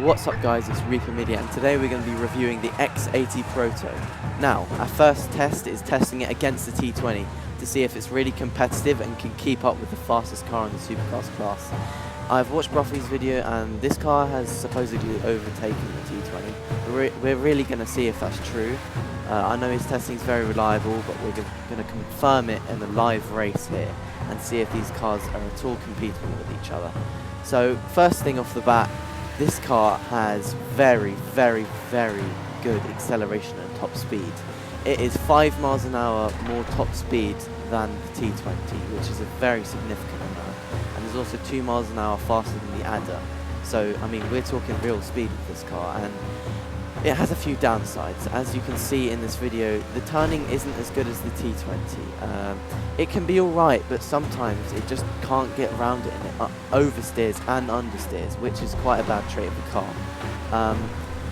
What's up guys, it's Reaper Media and today we're going to be reviewing the X80 Proto. Now, our first test is testing it against the T20 to see if it's really competitive and can keep up with the fastest car in the supercars class. I've watched Brofly's video and this car has supposedly overtaken the T20. We're really going to see if that's true. I know his testing is very reliable, but we're going to confirm it in a live race here and see if these cars are at all compatible with each other. So, first thing off the bat, this car has very good acceleration and top speed. It is 5 miles an hour more top speed than the T20, which is a very significant amount. And there's also 2 miles an hour faster than the Adder. So, I mean, we're talking real speed with this car, and it has a few downsides. As you can see in this video, the turning isn't as good as the T20. It can be alright, but sometimes it just can't get around it, and it oversteers and understeers, which is quite a bad trait of the car.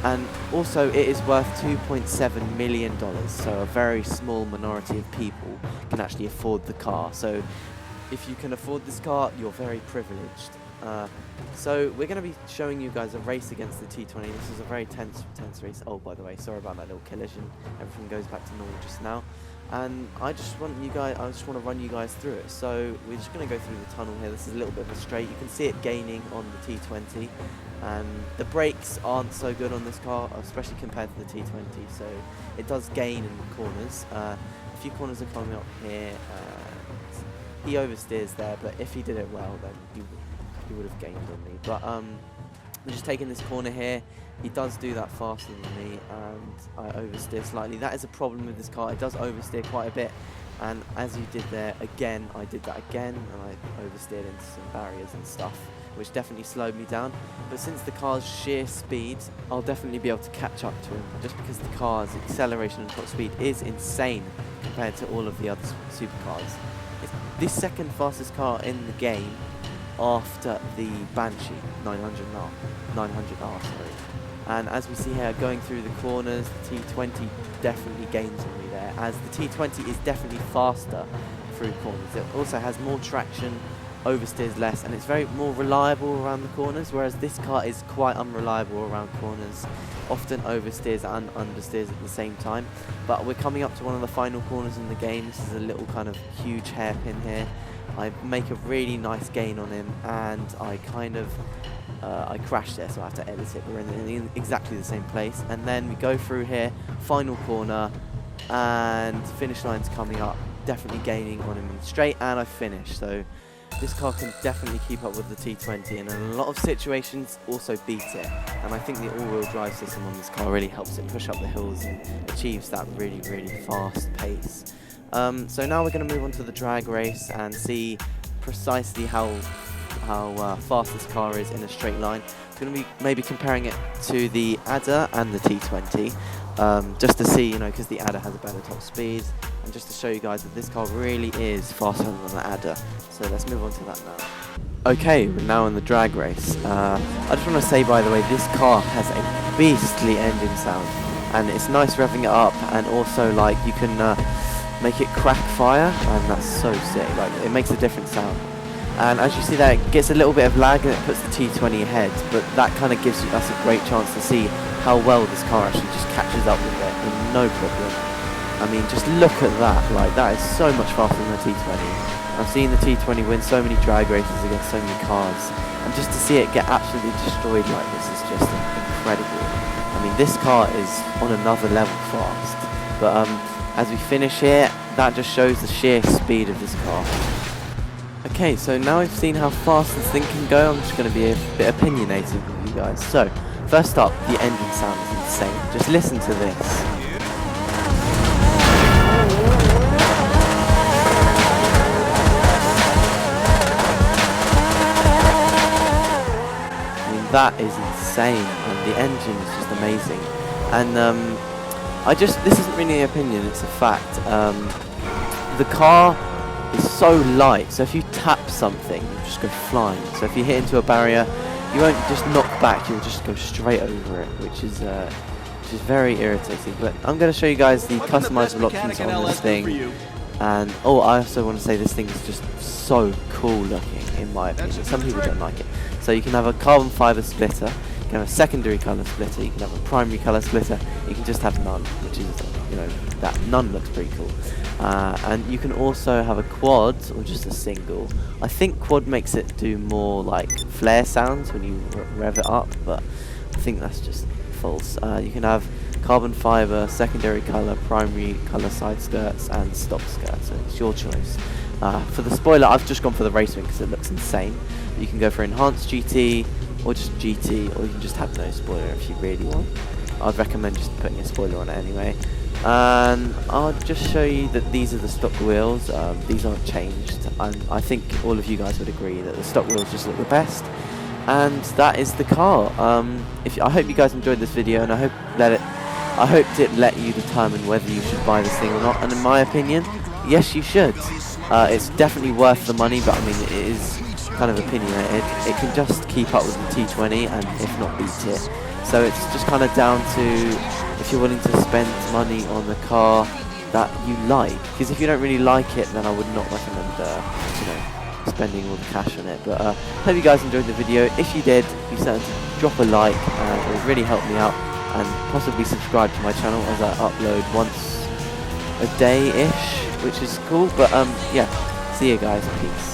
And also it is worth $2.7 million, so a very small minority of people can actually afford the car. So if you can afford this car, you're very privileged. So we're going to be showing you guys a race against the T20. This is a very tense race. Oh, by the way, sorry about that little collision. Everything goes back to normal just now. And I just want to run you guys through it. So we're just going to go through the tunnel here. This is a little bit of a straight. You can see it gaining on the T20. And the brakes aren't so good on this car, especially compared to the T20. So it does gain in the corners. A few corners are coming up here. He oversteers there, but if he did it well, then he would have gained on me. But we're just taking this corner here. He does do that faster than me, and I oversteer slightly. That is a problem with this car. It does oversteer quite a bit, and as you did there, again, I did that again, and I oversteered into some barriers and stuff, which definitely slowed me down. But since the car's sheer speed, I'll definitely be able to catch up to him, just because the car's acceleration and top speed is insane compared to all of the other supercars. It's the second fastest car in the game after the Banshee 900R, sorry. And as we see here, going through the corners, the T20 definitely gains on me there, as the T20 is definitely faster through corners. It also has more traction, oversteers less, and it's very more reliable around the corners, whereas this car is quite unreliable around corners, often oversteers and understeers at the same time. But we're coming up to one of the final corners in the game. This is a little kind of huge hairpin here. I make a really nice gain on him, and I kind of I crashed there, so I have to edit it. We're in exactly the same place, and then we go through here, final corner, and finish line's coming up, definitely gaining on him in straight, and I finish. So this car can definitely keep up with the T20, and in a lot of situations also beat it. And I think the all-wheel drive system on this car really helps it push up the hills and achieves that really fast pace. So now we're going to move on to the drag race and see precisely how fast this car is in a straight line. I'm going to be maybe comparing it to the Adder and the T20, just to see, because the Adder has a better top speed, and just to show you guys that this car really is faster than the Adder. So let's move on to that now. Okay, we're now in the drag race. I just want to say, by the way, this car has a beastly engine sound, and it's nice revving it up, and also you can make it crack fire, and that's so sick. It makes a different sound. And as you see there, it gets a little bit of lag and it puts the T20 ahead, but that kind of gives us a great chance to see how well this car actually just catches up with it with no problem. I mean, just look at that, that is so much faster than the T20. I've seen the T20 win so many drag races against so many cars, and just to see it get absolutely destroyed like this is just incredible. I mean, this car is on another level fast, but as we finish here, that just shows the sheer speed of this car. Okay, so now we've seen how fast this thing can go, I'm just going to be a bit opinionated with you guys. So, first up, the engine sound is insane. Just listen to this. I mean, that is insane, and the engine is just amazing. And this isn't really an opinion, it's a fact. The car is so light, so if you tap something, you just go flying. So if you hit into a barrier, you won't just knock back, you'll just go straight over it, which is very irritating. But I'm going to show you guys the customizable options on this thing. And I also want to say this thing is just so cool looking, in my opinion. Some people don't like it. So you can have a carbon fiber splitter. You can have a secondary colour splitter, you can have a primary colour splitter, you can just have none, which is, you know, that none looks pretty cool. And you can also have a quad or just a single. I think quad makes it do more like flare sounds when you rev it up, but I think that's just false. You can have carbon fibre, secondary colour, primary colour side skirts, and stock skirts, so it's your choice. For the spoiler, I've just gone for the race wing because it looks insane. You can go for enhanced GT, or just GT, or you can just have no spoiler if you really want. I'd recommend just putting a spoiler on it anyway. And I'll just show you that these are the stock wheels. These aren't changed, and I think all of you guys would agree that the stock wheels just look the best. And that is the car. I hope you guys enjoyed this video, and I hoped it let you determine whether you should buy this thing or not. And in my opinion, yes, you should. It's definitely worth the money, but I mean, it is kind of opinionated. It can just keep up with the T20 and if not beat it. So it's just kind of down to if you're willing to spend money on the car that you like. Because if you don't really like it, then I would not recommend you know, spending all the cash on it. But hope you guys enjoyed the video. If you did, be certain to drop a like, it would really help me out, and possibly subscribe to my channel as I upload once a day-ish, which is cool. But yeah, see you guys, peace.